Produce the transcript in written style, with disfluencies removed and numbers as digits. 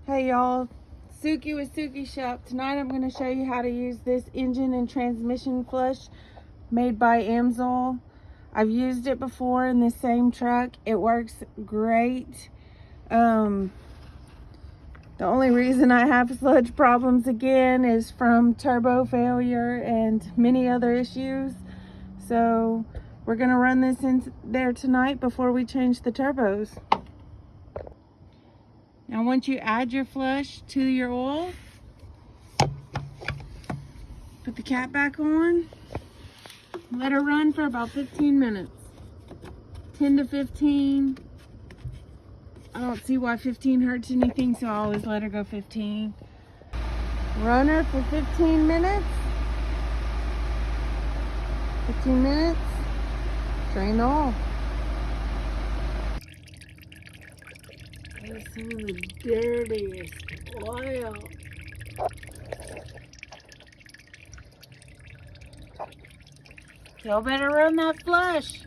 Hey y'all, Suki with Suki Shop. Tonight I'm going to show you how to use this engine and transmission flush made by Amsoil. I've used it before in this same truck. It works great. The only reason I have sludge problems again is from turbo failure and many other issues. So we're going to run this in there tonight before we change the turbos. Now once you add your flush to your oil, put the cap back on, let her run for about 15 minutes. 10 to 15. I don't see why 15 hurts anything, so I always let her go 15. Run her for 15 minutes. 15 minutes. Drain the oil. There's some of the dirtiest oil. Y'all better run that flush.